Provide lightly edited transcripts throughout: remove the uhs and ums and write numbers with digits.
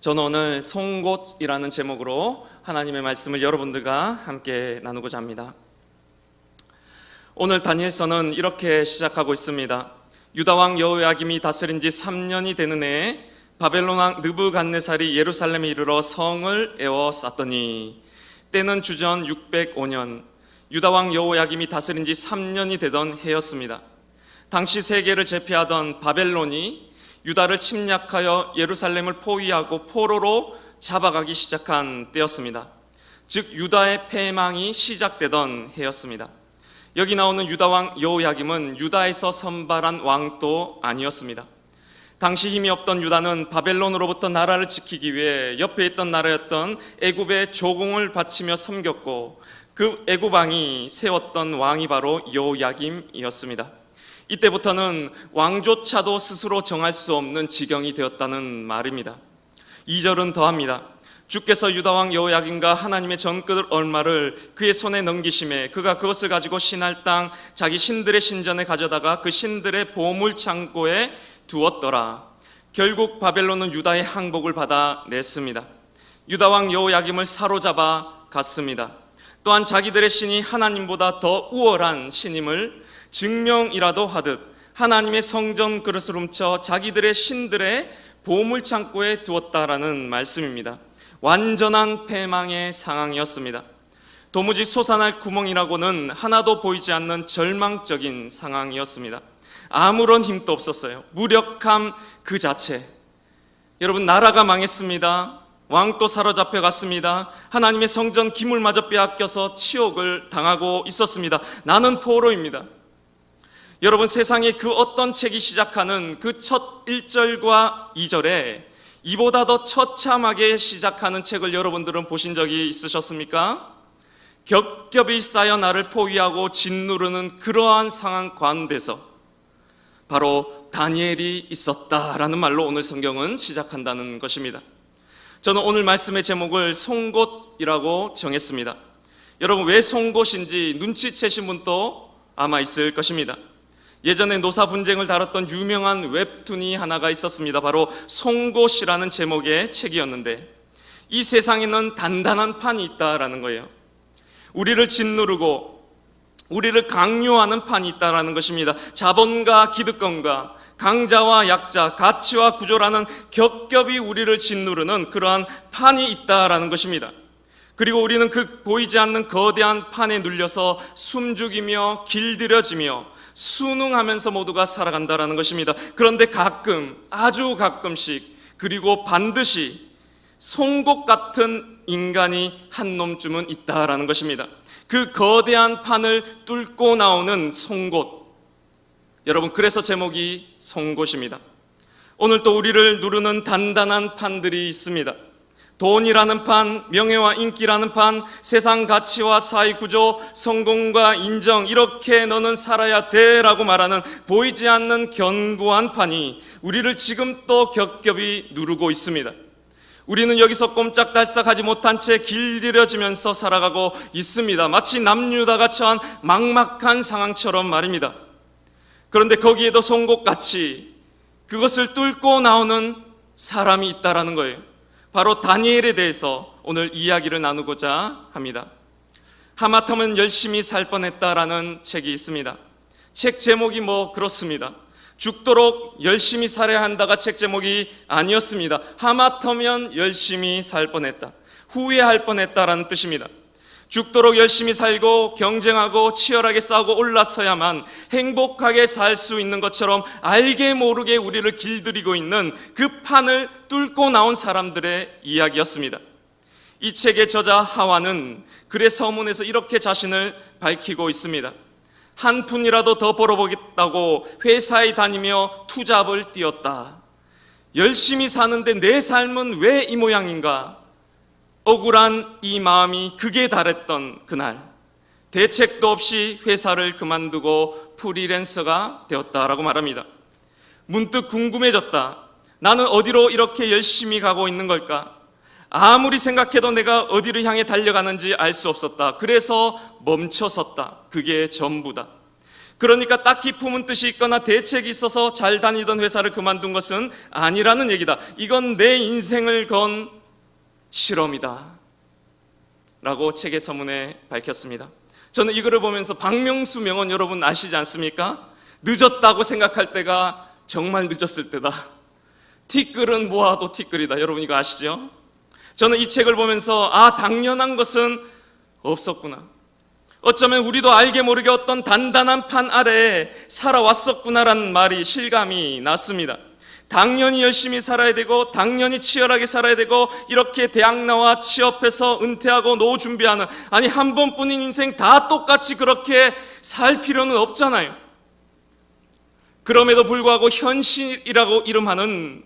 저는 오늘 송곳이라는 제목으로 하나님의 말씀을 여러분들과 함께 나누고자 합니다. 오늘 다니엘서는 이렇게 시작하고 있습니다. 유다왕 여호야김이 다스린 지 3년이 되는 해에 바벨론 왕 느부갓네살이 예루살렘에 이르러 성을 에워쌌더니, 때는 주전 605년 유다왕 여호야김이 다스린 지 3년이 되던 해였습니다. 당시 세계를 제패하던 바벨론이 유다를 침략하여 예루살렘을 포위하고 포로로 잡아가기 시작한 때였습니다. 즉 유다의 패망이 시작되던 해였습니다. 여기 나오는 유다왕 여호야김은 유다에서 선발한 왕도 아니었습니다. 당시 힘이 없던 유다는 바벨론으로부터 나라를 지키기 위해 옆에 있던 나라였던 애굽의 조공을 바치며 섬겼고, 그 애굽 왕이 세웠던 왕이 바로 여호야김이었습니다. 이때부터는 왕조차도 스스로 정할 수 없는 지경이 되었다는 말입니다. 2절은 더합니다. 주께서 유다왕 여호야김과 하나님의 전끝 얼마를 그의 손에 넘기심에 그가 그것을 가지고 신할 땅 자기 신들의 신전에 가져다가 그 신들의 보물 창고에 두었더라. 결국 바벨론은 유다의 항복을 받아냈습니다. 유다왕 여호야김을 사로잡아 갔습니다. 또한 자기들의 신이 하나님보다 더 우월한 신임을 증명이라도 하듯 하나님의 성전 그릇을 훔쳐 자기들의 신들의 보물 창고에 두었다라는 말씀입니다. 완전한 패망의 상황이었습니다. 도무지 솟아날 구멍이라고는 하나도 보이지 않는 절망적인 상황이었습니다. 아무런 힘도 없었어요. 무력함 그 자체. 여러분, 나라가 망했습니다. 왕도 사로잡혀 갔습니다. 하나님의 성전 기물마저 빼앗겨서 치욕을 당하고 있었습니다. 나는 포로입니다. 여러분, 세상의 그 어떤 책이 시작하는 그 첫 1절과 2절에 이보다 더 처참하게 시작하는 책을 여러분들은 보신 적이 있으셨습니까? 겹겹이 쌓여 나를 포위하고 짓누르는 그러한 상황 가운데서 바로 다니엘이 있었다라는 말로 오늘 성경은 시작한다는 것입니다. 저는 오늘 말씀의 제목을 송곳이라고 정했습니다. 여러분, 왜 송곳인지 눈치채신 분도 아마 있을 것입니다. 예전에 노사 분쟁을 다뤘던 유명한 웹툰이 하나가 있었습니다. 바로 송곳이라는 제목의 책이었는데, 이 세상에는 단단한 판이 있다라는 거예요. 우리를 짓누르고 우리를 강요하는 판이 있다라는 것입니다. 자본과 기득권과 강자와 약자, 가치와 구조라는 겹겹이 우리를 짓누르는 그러한 판이 있다라는 것입니다. 그리고 우리는 그 보이지 않는 거대한 판에 눌려서 숨죽이며 길들여지며 순응하면서 모두가 살아간다라는 것입니다. 그런데 가끔, 아주 가끔씩, 그리고 반드시 송곳 같은 인간이 한 놈쯤은 있다라는 것입니다. 그 거대한 판을 뚫고 나오는 송곳. 여러분, 그래서 제목이 송곳입니다. 오늘 또 우리를 누르는 단단한 판들이 있습니다. 돈이라는 판, 명예와 인기라는 판, 세상 가치와 사회 구조, 성공과 인정, 이렇게 너는 살아야 돼라고 말하는 보이지 않는 견고한 판이 우리를 지금 또 겹겹이 누르고 있습니다. 우리는 여기서 꼼짝달싹하지 못한 채 길들여지면서 살아가고 있습니다. 마치 남유다가 처한 막막한 상황처럼 말입니다. 그런데 거기에도 송곳같이 그것을 뚫고 나오는 사람이 있다라는 거예요. 바로 다니엘에 대해서 오늘 이야기를 나누고자 합니다. 하마터면 열심히 살 뻔했다라는 책이 있습니다. 책 제목이 그렇습니다. 죽도록 열심히 살아야 한다가 책 제목이 아니었습니다. 하마터면 열심히 살 뻔했다, 후회할 뻔했다라는 뜻입니다. 죽도록 열심히 살고 경쟁하고 치열하게 싸우고 올라서야만 행복하게 살 수 있는 것처럼 알게 모르게 우리를 길들이고 있는 그 판을 뚫고 나온 사람들의 이야기였습니다. 이 책의 저자 하와는 글의 서문에서 이렇게 자신을 밝히고 있습니다. 한 푼이라도 더 벌어보겠다고 회사에 다니며 투잡을 뛰었다. 열심히 사는데 내 삶은 왜 이 모양인가? 억울한 이 마음이 극에 달했던 그날, 대책도 없이 회사를 그만두고 프리랜서가 되었다라고 말합니다. 문득 궁금해졌다. 나는 어디로 이렇게 열심히 가고 있는 걸까? 아무리 생각해도 내가 어디를 향해 달려가는지 알 수 없었다. 그래서 멈춰섰다. 그게 전부다. 그러니까 딱히 품은 뜻이 있거나 대책이 있어서 잘 다니던 회사를 그만둔 것은 아니라는 얘기다. 이건 내 인생을 건 실험이다 라고 책의 서문에 밝혔습니다. 저는 이거를 보면서 박명수 명언 여러분 아시지 않습니까? 늦었다고 생각할 때가 정말 늦었을 때다. 티끌은 모아도 티끌이다. 여러분 이거 아시죠? 저는 이 책을 보면서 당연한 것은 없었구나. 어쩌면 우리도 알게 모르게 어떤 단단한 판 아래에 살아왔었구나라는 말이 실감이 났습니다. 당연히 열심히 살아야 되고 당연히 치열하게 살아야 되고 이렇게 대학 나와 취업해서 은퇴하고 노후 준비하는, 아니 한 번뿐인 인생 다 똑같이 그렇게 살 필요는 없잖아요. 그럼에도 불구하고 현실이라고 이름하는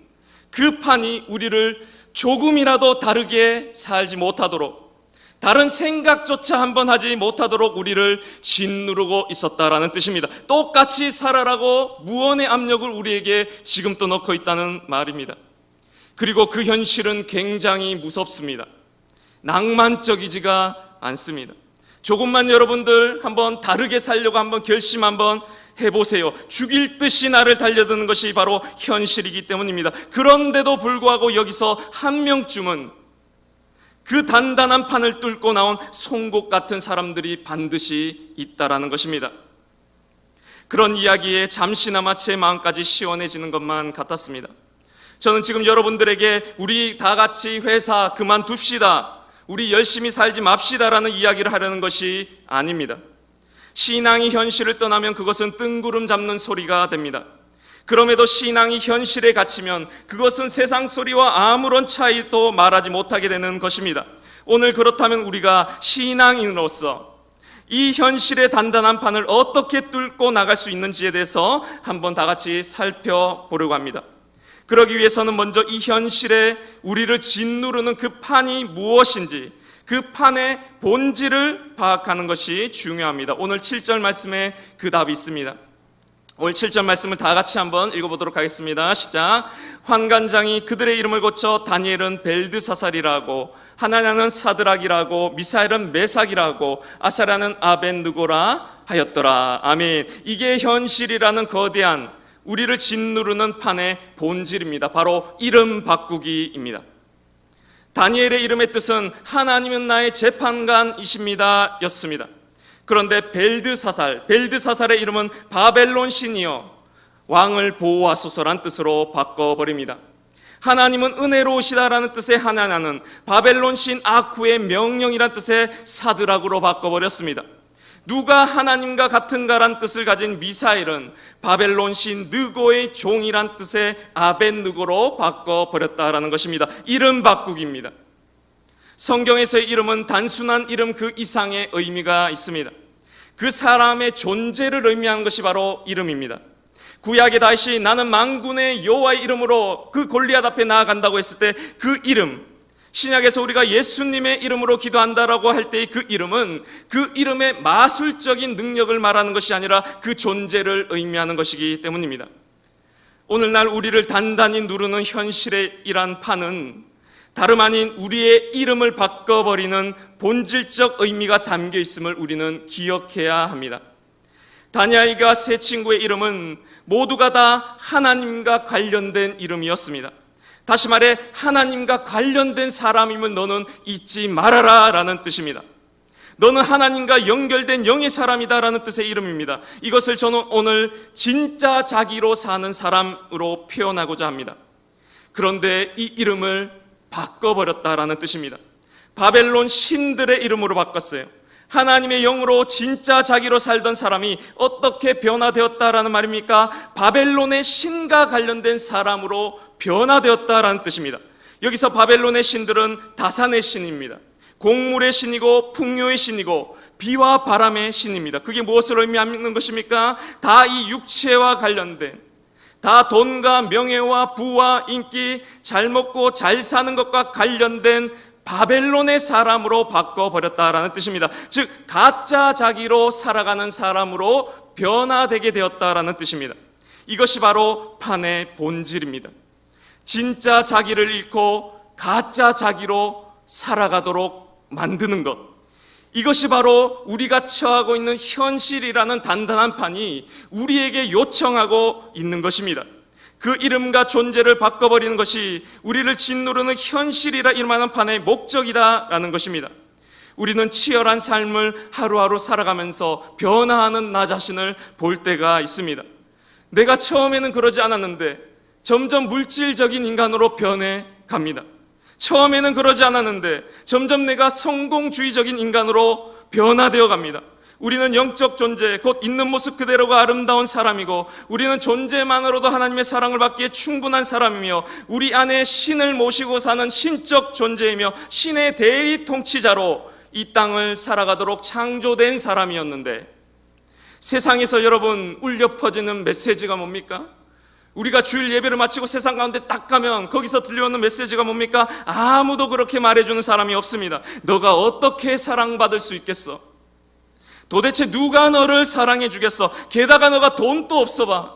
그 판이 우리를 조금이라도 다르게 살지 못하도록, 다른 생각조차 한번 하지 못하도록 우리를 짓누르고 있었다라는 뜻입니다. 똑같이 살아라고 무언의 압력을 우리에게 지금 또 넣고 있다는 말입니다. 그리고 그 현실은 굉장히 무섭습니다. 낭만적이지가 않습니다. 조금만 여러분들 한번 다르게 살려고 한번 결심 한번 해보세요. 죽일 듯이 나를 달려드는 것이 바로 현실이기 때문입니다. 그런데도 불구하고 여기서 한 명쯤은 그 단단한 판을 뚫고 나온 송곳 같은 사람들이 반드시 있다라는 것입니다. 그런 이야기에 잠시나마 제 마음까지 시원해지는 것만 같았습니다. 저는 지금 여러분들에게 우리 다 같이 회사 그만둡시다, 우리 열심히 살지 맙시다라는 이야기를 하려는 것이 아닙니다. 신앙이 현실을 떠나면 그것은 뜬구름 잡는 소리가 됩니다. 그럼에도 신앙이 현실에 갇히면 그것은 세상 소리와 아무런 차이도 말하지 못하게 되는 것입니다. 오늘 그렇다면 우리가 신앙인으로서 이 현실의 단단한 판을 어떻게 뚫고 나갈 수 있는지에 대해서 한번 다 같이 살펴보려고 합니다. 그러기 위해서는 먼저 이 현실에 우리를 짓누르는 그 판이 무엇인지, 그 판의 본질을 파악하는 것이 중요합니다. 오늘 7절 말씀에 그 답이 있습니다. 오늘 7절 말씀을 다 같이 한번 읽어보도록 하겠습니다. 시작. 환관장이 그들의 이름을 고쳐 다니엘은 벨드사살이라고, 하나냐는 사드락이라고, 미사엘은 메삭이라고, 아사랴는 아벤느고라 하였더라. 아멘. 이게 현실이라는 거대한 우리를 짓누르는 판의 본질입니다. 바로 이름 바꾸기입니다. 다니엘의 이름의 뜻은 하나님은 나의 재판관이십니다 였습니다. 그런데 벨드사살의 이름은 바벨론 신이여 왕을 보호하소서란 뜻으로 바꿔버립니다. 하나님은 은혜로우시다라는 뜻의 하나냐는 바벨론 신 아쿠의 명령이란 뜻의 사드락으로 바꿔버렸습니다. 누가 하나님과 같은가란 뜻을 가진 미사엘은 바벨론 신 느고의 종이란 뜻의 아벤느고로 바꿔버렸다라는 것입니다. 이름 바꾸기입니다. 성경에서의 이름은 단순한 이름 그 이상의 의미가 있습니다. 그 사람의 존재를 의미하는 것이 바로 이름입니다. 구약의 다윗이 나는 만군의 여호와의 이름으로 그 골리앗 앞에 나아간다고 했을 때 그 이름, 신약에서 우리가 예수님의 이름으로 기도한다라고 할 때의 그 이름은 그 이름의 마술적인 능력을 말하는 것이 아니라 그 존재를 의미하는 것이기 때문입니다. 오늘날 우리를 단단히 누르는 현실의 이란 판은 다름 아닌 우리의 이름을 바꿔버리는 본질적 의미가 담겨 있음을 우리는 기억해야 합니다. 다니엘과 세 친구의 이름은 모두가 다 하나님과 관련된 이름이었습니다. 다시 말해 하나님과 관련된 사람이면 너는 잊지 말아라 라는 뜻입니다. 너는 하나님과 연결된 영의 사람이다 라는 뜻의 이름입니다. 이것을 저는 오늘 진짜 자기로 사는 사람으로 표현하고자 합니다. 그런데 이 이름을 바꿔버렸다라는 뜻입니다. 바벨론 신들의 이름으로 바꿨어요. 하나님의 영으로 진짜 자기로 살던 사람이 어떻게 변화되었다라는 말입니까? 바벨론의 신과 관련된 사람으로 변화되었다라는 뜻입니다. 여기서 바벨론의 신들은 다산의 신입니다. 곡물의 신이고 풍요의 신이고 비와 바람의 신입니다. 그게 무엇을 의미하는 것입니까? 다 이 육체와 관련된, 다 돈과 명예와 부와 인기, 잘 먹고 잘 사는 것과 관련된 바벨론의 사람으로 바꿔버렸다라는 뜻입니다. 즉 가짜 자기로 살아가는 사람으로 변화되게 되었다라는 뜻입니다. 이것이 바로 판의 본질입니다. 진짜 자기를 잃고 가짜 자기로 살아가도록 만드는 것, 이것이 바로 우리가 처하고 있는 현실이라는 단단한 판이 우리에게 요청하고 있는 것입니다. 그 이름과 존재를 바꿔버리는 것이 우리를 짓누르는 현실이라 이름하는 판의 목적이다라는 것입니다. 우리는 치열한 삶을 하루하루 살아가면서 변화하는 나 자신을 볼 때가 있습니다. 내가 처음에는 그러지 않았는데 점점 물질적인 인간으로 변해 갑니다. 처음에는 그러지 않았는데 점점 내가 성공주의적인 인간으로 변화되어 갑니다. 우리는 영적 존재, 곧 있는 모습 그대로가 아름다운 사람이고, 우리는 존재만으로도 하나님의 사랑을 받기에 충분한 사람이며, 우리 안에 신을 모시고 사는 신적 존재이며 신의 대리 통치자로 이 땅을 살아가도록 창조된 사람이었는데, 세상에서 여러분 울려 퍼지는 메시지가 뭡니까? 우리가 주일 예배를 마치고 세상 가운데 딱 가면 거기서 들려오는 메시지가 뭡니까? 아무도 그렇게 말해주는 사람이 없습니다. 너가 어떻게 사랑받을 수 있겠어? 도대체 누가 너를 사랑해 주겠어? 게다가 너가 돈도 없어 봐.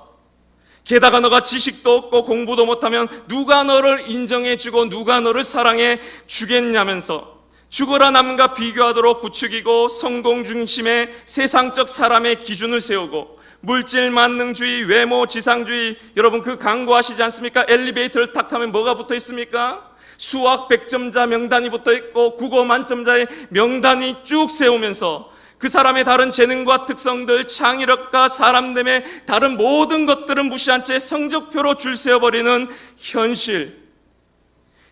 게다가 너가 지식도 없고 공부도 못하면 누가 너를 인정해 주고 누가 너를 사랑해 주겠냐면서 죽어라 남과 비교하도록 부추기고 성공 중심의 세상적 사람의 기준을 세우고 물질 만능주의, 외모 지상주의, 여러분 그 광고하시지 않습니까? 엘리베이터를 탁 타면 뭐가 붙어 있습니까? 수학 100점자 명단이 붙어 있고 국어 만점자의 명단이 쭉 세우면서 그 사람의 다른 재능과 특성들, 창의력과 사람됨의 다른 모든 것들은 무시한 채 성적표로 줄 세워버리는 현실.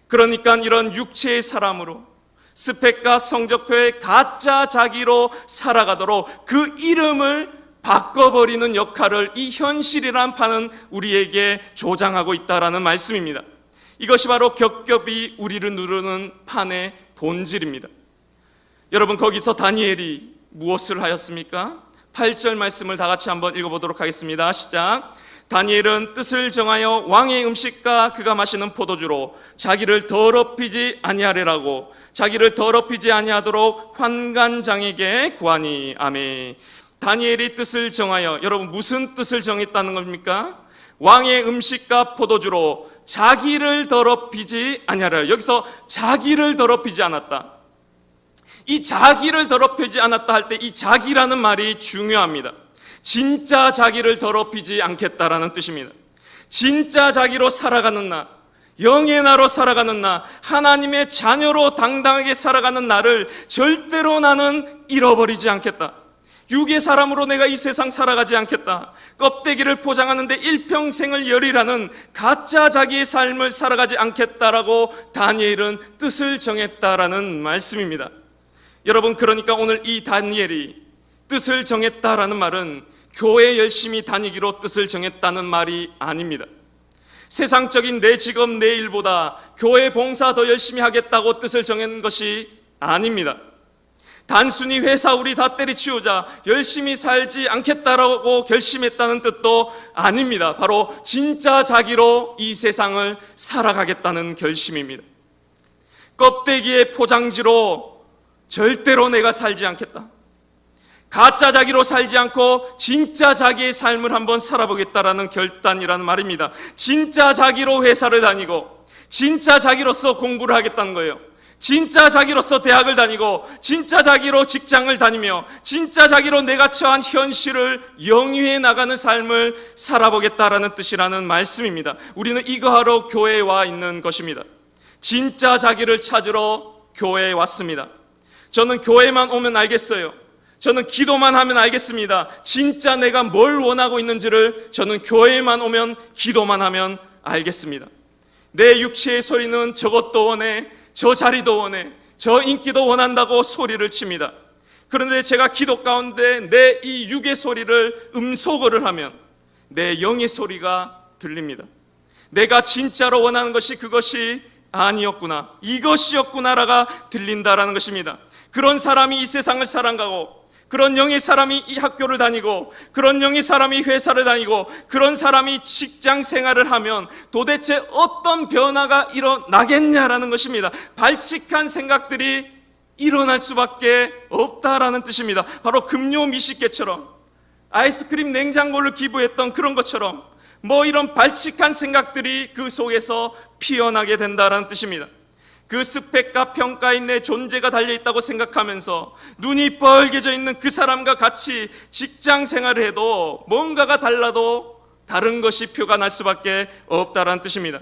그러니까 이런 육체의 사람으로 스펙과 성적표의 가짜 자기로 살아가도록 그 이름을 바꿔버리는 역할을 이 현실이란 판은 우리에게 조장하고 있다라는 말씀입니다. 이것이 바로 겹겹이 우리를 누르는 판의 본질입니다. 여러분, 거기서 다니엘이 무엇을 하였습니까? 8절 말씀을 다 같이 한번 읽어보도록 하겠습니다. 시작. 다니엘은 뜻을 정하여 왕의 음식과 그가 마시는 포도주로 자기를 더럽히지 아니하리라고 자기를 더럽히지 아니하도록 환관장에게 구하니. 아멘. 다니엘이 뜻을 정하여, 여러분 무슨 뜻을 정했다는 겁니까? 왕의 음식과 포도주로 자기를 더럽히지 아니하리라. 여기서 자기를 더럽히지 않았다. 이 자기를 더럽히지 않았다 할 때 이 자기라는 말이 중요합니다. 진짜 자기를 더럽히지 않겠다라는 뜻입니다. 진짜 자기로 살아가는 나, 영의 나로 살아가는 나, 하나님의 자녀로 당당하게 살아가는 나를 절대로 나는 잃어버리지 않겠다. 육의 사람으로 내가 이 세상 살아가지 않겠다. 껍데기를 포장하는데 일평생을 열이라는 가짜 자기의 삶을 살아가지 않겠다라고 다니엘은 뜻을 정했다라는 말씀입니다. 여러분, 그러니까 오늘 이 다니엘이 뜻을 정했다라는 말은 교회 열심히 다니기로 뜻을 정했다는 말이 아닙니다. 세상적인 내 직업, 내 일보다 교회 봉사 더 열심히 하겠다고 뜻을 정한 것이 아닙니다. 단순히 회사 우리 다 때려치우자, 열심히 살지 않겠다라고 결심했다는 뜻도 아닙니다. 바로 진짜 자기로 이 세상을 살아가겠다는 결심입니다. 껍데기의 포장지로 절대로 내가 살지 않겠다. 가짜 자기로 살지 않고 진짜 자기의 삶을 한번 살아보겠다라는 결단이라는 말입니다. 진짜 자기로 회사를 다니고 진짜 자기로서 공부를 하겠다는 거예요. 진짜 자기로서 대학을 다니고 진짜 자기로 직장을 다니며 진짜 자기로 내가 처한 현실을 영위해 나가는 삶을 살아보겠다라는 뜻이라는 말씀입니다. 우리는 이거 하러 교회에 와 있는 것입니다. 진짜 자기를 찾으러 교회에 왔습니다. 저는 교회만 오면 알겠어요. 저는 기도만 하면 알겠습니다. 진짜 내가 뭘 원하고 있는지를 저는 교회만 오면, 기도만 하면 알겠습니다. 내 육체의 소리는 저것도 원해, 저 자리도 원해, 저 인기도 원한다고 소리를 칩니다. 그런데 제가 기도 가운데 내 이 육의 소리를 음소거를 하면 내 영의 소리가 들립니다. 내가 진짜로 원하는 것이 그것이 아니었구나, 이것이었구나라가 들린다라는 것입니다. 그런 사람이 이 세상을 살아가고, 그런 영의 사람이 이 학교를 다니고, 그런 영의 사람이 회사를 다니고, 그런 사람이 직장 생활을 하면 도대체 어떤 변화가 일어나겠냐라는 것입니다. 발칙한 생각들이 일어날 수밖에 없다라는 뜻입니다. 바로 금요 미식계처럼, 아이스크림 냉장고를 기부했던 그런 것처럼 이런 발칙한 생각들이 그 속에서 피어나게 된다라는 뜻입니다. 그 스펙과 평가에 내 존재가 달려있다고 생각하면서 눈이 뻘개져 있는 그 사람과 같이 직장 생활을 해도 뭔가가 달라도 다른 것이 표가 날 수밖에 없다라는 뜻입니다.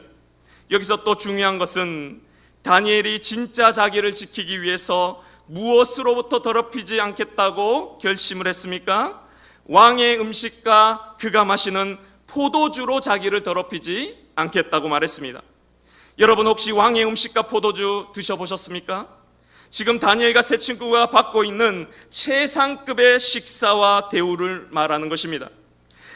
여기서 또 중요한 것은 다니엘이 진짜 자기를 지키기 위해서 무엇으로부터 더럽히지 않겠다고 결심을 했습니까? 왕의 음식과 그가 마시는 포도주로 자기를 더럽히지 않겠다고 말했습니다. 여러분 혹시 왕의 음식과 포도주 드셔보셨습니까? 지금 다니엘과 세 친구가 받고 있는 최상급의 식사와 대우를 말하는 것입니다.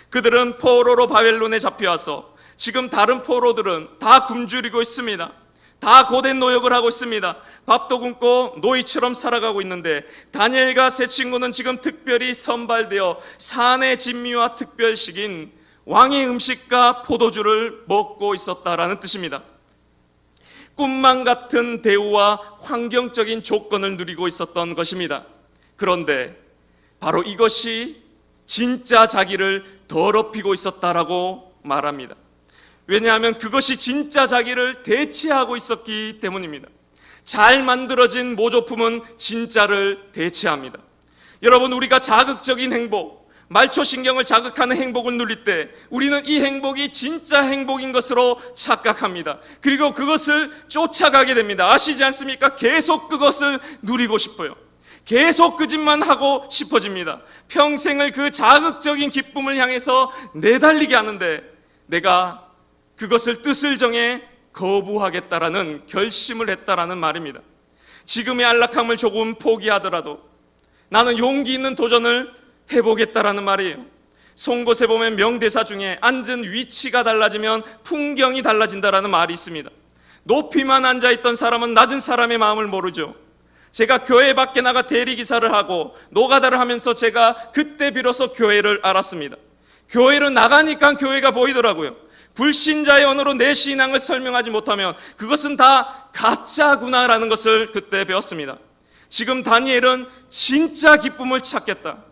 그들은 포로로 바벨론에 잡혀와서 지금 다른 포로들은 다 굶주리고 있습니다. 다 고된 노역을 하고 있습니다. 밥도 굶고 노이처럼 살아가고 있는데 다니엘과 세 친구는 지금 특별히 선발되어 산의 진미와 특별식인 왕의 음식과 포도주를 먹고 있었다라는 뜻입니다. 꿈만 같은 대우와 환경적인 조건을 누리고 있었던 것입니다. 그런데 바로 이것이 진짜 자기를 더럽히고 있었다라고 말합니다. 왜냐하면 그것이 진짜 자기를 대체하고 있었기 때문입니다. 잘 만들어진 모조품은 진짜를 대체합니다. 여러분, 우리가 자극적인 행복, 말초신경을 자극하는 행복을 누릴 때 우리는 이 행복이 진짜 행복인 것으로 착각합니다. 그리고 그것을 쫓아가게 됩니다. 아시지 않습니까? 계속 그것을 누리고 싶어요. 계속 그 짓만 하고 싶어집니다. 평생을 그 자극적인 기쁨을 향해서 내달리게 하는데 내가 그것을 뜻을 정해 거부하겠다라는 결심을 했다라는 말입니다. 지금의 안락함을 조금 포기하더라도 나는 용기 있는 도전을 해보겠다라는 말이에요. 송곳에 보면 명대사 중에 앉은 위치가 달라지면 풍경이 달라진다라는 말이 있습니다. 높이만 앉아있던 사람은 낮은 사람의 마음을 모르죠. 제가 교회 밖에 나가 대리기사를 하고 노가다를 하면서 제가 그때 비로소 교회를 알았습니다. 교회로 나가니까 교회가 보이더라고요. 불신자의 언어로 내 신앙을 설명하지 못하면 그것은 다 가짜구나라는 것을 그때 배웠습니다. 지금 다니엘은 진짜 기쁨을 찾겠다.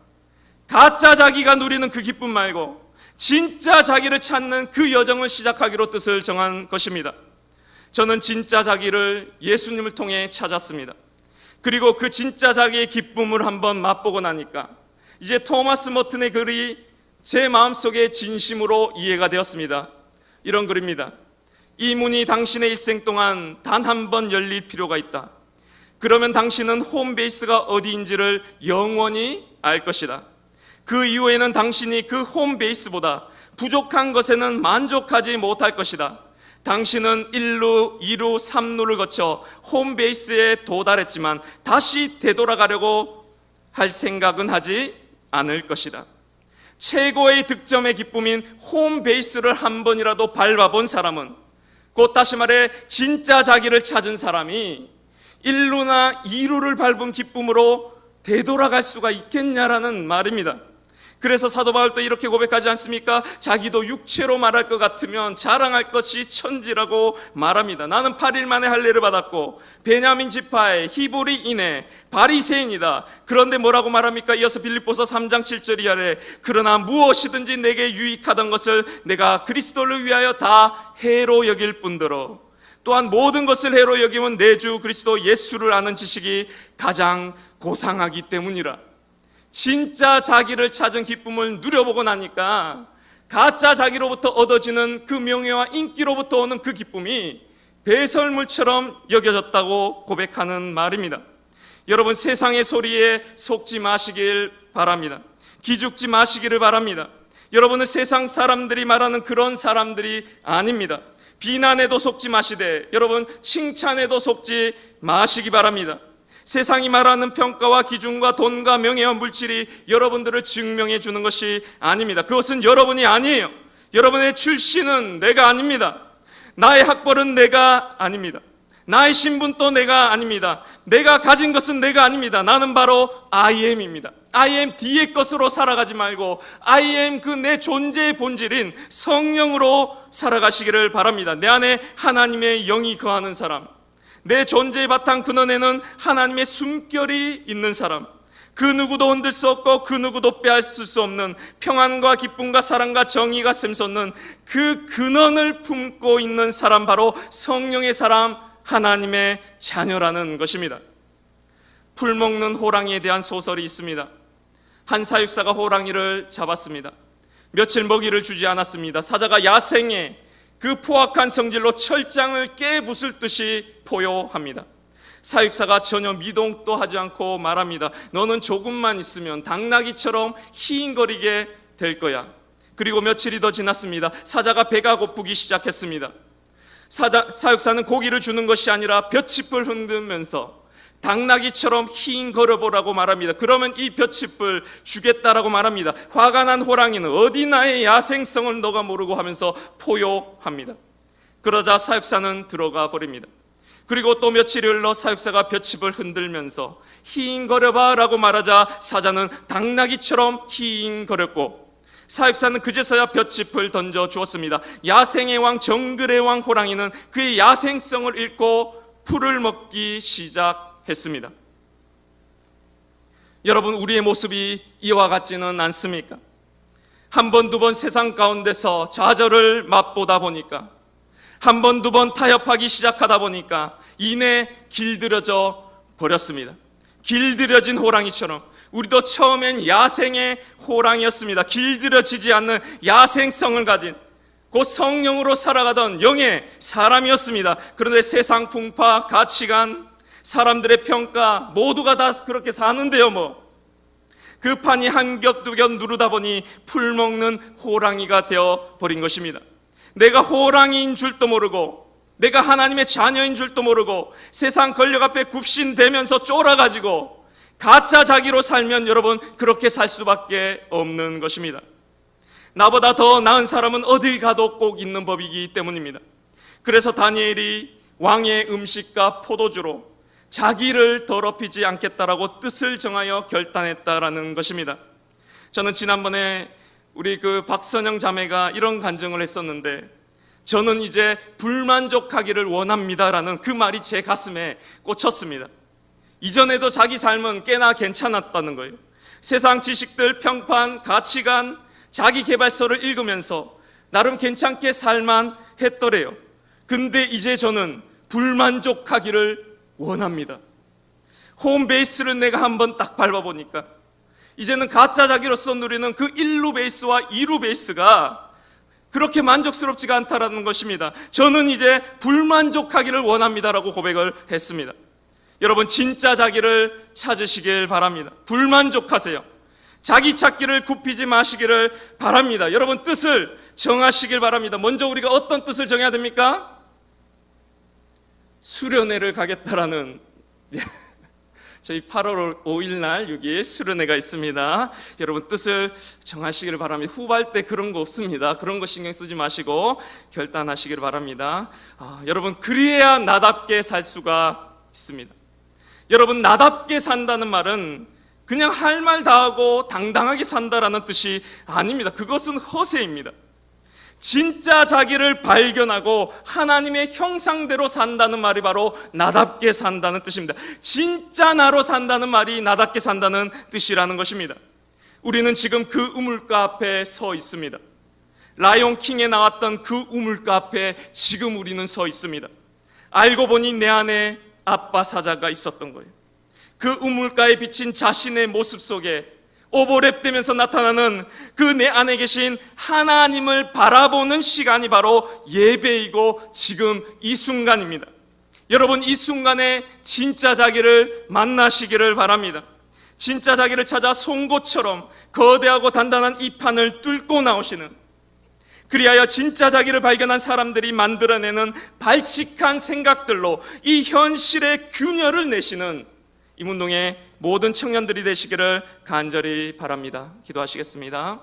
가짜 자기가 누리는 그 기쁨 말고 진짜 자기를 찾는 그 여정을 시작하기로 뜻을 정한 것입니다. 저는 진짜 자기를 예수님을 통해 찾았습니다. 그리고 그 진짜 자기의 기쁨을 한번 맛보고 나니까 이제 토마스 머튼의 글이 제 마음속에 진심으로 이해가 되었습니다. 이런 글입니다. 이 문이 당신의 일생 동안 단 한 번 열릴 필요가 있다. 그러면 당신은 홈베이스가 어디인지를 영원히 알 것이다. 그 이후에는 당신이 그 홈베이스보다 부족한 것에는 만족하지 못할 것이다. 당신은 1루, 2루, 3루를 거쳐 홈베이스에 도달했지만 다시 되돌아가려고 할 생각은 하지 않을 것이다. 최고의 득점의 기쁨인 홈베이스를 한 번이라도 밟아본 사람은, 곧 다시 말해 진짜 자기를 찾은 사람이 1루나 2루를 밟은 기쁨으로 되돌아갈 수가 있겠냐라는 말입니다. 그래서 사도 바울도 이렇게 고백하지 않습니까? 자기도 육체로 말할 것 같으면 자랑할 것이 천지라고 말합니다. 나는 8일 만에 할례를 받았고 베냐민 지파의 히브리인의 바리새인이다. 그런데 뭐라고 말합니까? 이어서 빌립보서 3장 7절 이하에 그러나 무엇이든지 내게 유익하던 것을 내가 그리스도를 위하여 다 해로 여길 뿐더러 또한 모든 것을 해로 여기면 내 주 그리스도 예수를 아는 지식이 가장 고상하기 때문이라. 진짜 자기를 찾은 기쁨을 누려보고 나니까 가짜 자기로부터 얻어지는 그 명예와 인기로부터 오는 그 기쁨이 배설물처럼 여겨졌다고 고백하는 말입니다. 여러분, 세상의 소리에 속지 마시길 바랍니다. 기죽지 마시기를 바랍니다. 여러분은 세상 사람들이 말하는 그런 사람들이 아닙니다. 비난에도 속지 마시되 여러분 칭찬에도 속지 마시기 바랍니다. 세상이 말하는 평가와 기준과 돈과 명예와 물질이 여러분들을 증명해 주는 것이 아닙니다. 그것은 여러분이 아니에요. 여러분의 출신은 내가 아닙니다. 나의 학벌은 내가 아닙니다. 나의 신분도 내가 아닙니다. 내가 가진 것은 내가 아닙니다. 나는 바로 I am입니다. I am 뒤의 것으로 살아가지 말고 I am 그 내 존재의 본질인 성령으로 살아가시기를 바랍니다. 내 안에 하나님의 영이 거하는 사람, 내 존재의 바탕 근원에는 하나님의 숨결이 있는 사람, 그 누구도 흔들 수 없고 그 누구도 빼앗을 수 없는 평안과 기쁨과 사랑과 정의가 샘솟는 그 근원을 품고 있는 사람, 바로 성령의 사람, 하나님의 자녀라는 것입니다. 풀먹는 호랑이에 대한 소설이 있습니다. 한 사육사가 호랑이를 잡았습니다. 며칠 먹이를 주지 않았습니다. 사자가 야생에 그 포악한 성질로 철장을 깨부술듯이 포효합니다. 사육사가 전혀 미동도 하지 않고 말합니다. 너는 조금만 있으면 당나귀처럼 희인거리게 될 거야. 그리고 며칠이 더 지났습니다. 사자가 배가 고프기 시작했습니다. 사육사는 고기를 주는 것이 아니라 볏짚을 흔들면서 당나귀처럼 희인거려보라고 말합니다. 그러면 이 볏짚을 주겠다라고 말합니다. 화가 난 호랑이는 어디 나의 야생성을 너가 모르고 하면서 포효합니다. 그러자 사육사는 들어가 버립니다. 그리고 또 며칠이 흘러 사육사가 볏짚을 흔들면서 희인거려봐 라고 말하자 사자는 당나귀처럼 희인거렸고, 사육사는 그제서야 볏짚을 던져 주었습니다. 야생의 왕, 정글의 왕 호랑이는 그의 야생성을 잃고 풀을 먹기 시작했습니다. 여러분, 우리의 모습이 이와 같지는 않습니까? 한 번, 두 번 세상 가운데서 좌절을 맛보다 보니까, 한 번, 두 번 타협하기 시작하다 보니까 이내 길들여져 버렸습니다. 길들여진 호랑이처럼 우리도 처음엔 야생의 호랑이였습니다. 길들여지지 않는 야생성을 가진 곧 성령으로 살아가던 영의 사람이었습니다. 그런데 세상 풍파, 가치관, 사람들의 평가 모두가 다 그렇게 사는데요. 그 판이 한 겹 두 겹 누르다 보니 풀먹는 호랑이가 되어버린 것입니다. 내가 호랑이인 줄도 모르고, 내가 하나님의 자녀인 줄도 모르고, 세상 권력 앞에 굽신대면서 쫄아가지고 가짜 자기로 살면 여러분 그렇게 살 수밖에 없는 것입니다. 나보다 더 나은 사람은 어딜 가도 꼭 있는 법이기 때문입니다. 그래서 다니엘이 왕의 음식과 포도주로 자기를 더럽히지 않겠다라고 뜻을 정하여 결단했다라는 것입니다. 저는 지난번에 우리 그 박선영 자매가 이런 간증을 했었는데, 저는 이제 불만족하기를 원합니다라는 그 말이 제 가슴에 꽂혔습니다. 이전에도 자기 삶은 꽤나 괜찮았다는 거예요. 세상 지식들, 평판, 가치관, 자기 개발서를 읽으면서 나름 괜찮게 살만 했더래요. 근데 이제 저는 불만족하기를 원합니다. 홈베이스를 내가 한번 딱 밟아보니까 이제는 가짜 자기로서 누리는 그 1루 베이스와 2루 베이스가 그렇게 만족스럽지가 않다라는 것입니다. 저는 이제 불만족하기를 원합니다라고 고백을 했습니다. 여러분, 진짜 자기를 찾으시길 바랍니다. 불만족하세요. 자기 찾기를 굽히지 마시기를 바랍니다. 여러분, 뜻을 정하시길 바랍니다. 먼저 우리가 어떤 뜻을 정해야 됩니까? 수련회를 가겠다라는, 저희 8월 5일 날 6일 수련회가 있습니다. 여러분, 뜻을 정하시기를 바랍니다. 후발 때 그런 거 없습니다. 그런 거 신경 쓰지 마시고 결단하시기를 바랍니다. 여러분, 그래야 나답게 살 수가 있습니다. 여러분, 나답게 산다는 말은 그냥 할 말 다 하고 당당하게 산다라는 뜻이 아닙니다. 그것은 허세입니다. 진짜 자기를 발견하고 하나님의 형상대로 산다는 말이 바로 나답게 산다는 뜻입니다. 진짜 나로 산다는 말이 나답게 산다는 뜻이라는 것입니다. 우리는 지금 그 우물가 앞에 서 있습니다. 라이온 킹에 나왔던 그 우물가 앞에 지금 우리는 서 있습니다. 알고 보니 내 안에 아빠 사자가 있었던 거예요. 그 우물가에 비친 자신의 모습 속에 오버랩되면서 나타나는 그 내 안에 계신 하나님을 바라보는 시간이 바로 예배이고 지금 이 순간입니다. 여러분, 이 순간에 진짜 자기를 만나시기를 바랍니다. 진짜 자기를 찾아 송곳처럼 거대하고 단단한 이 판을 뚫고 나오시는, 그리하여 진짜 자기를 발견한 사람들이 만들어내는 발칙한 생각들로 이 현실의 균열을 내시는 이문동의 모든 청년들이 되시기를 간절히 바랍니다. 기도하시겠습니다.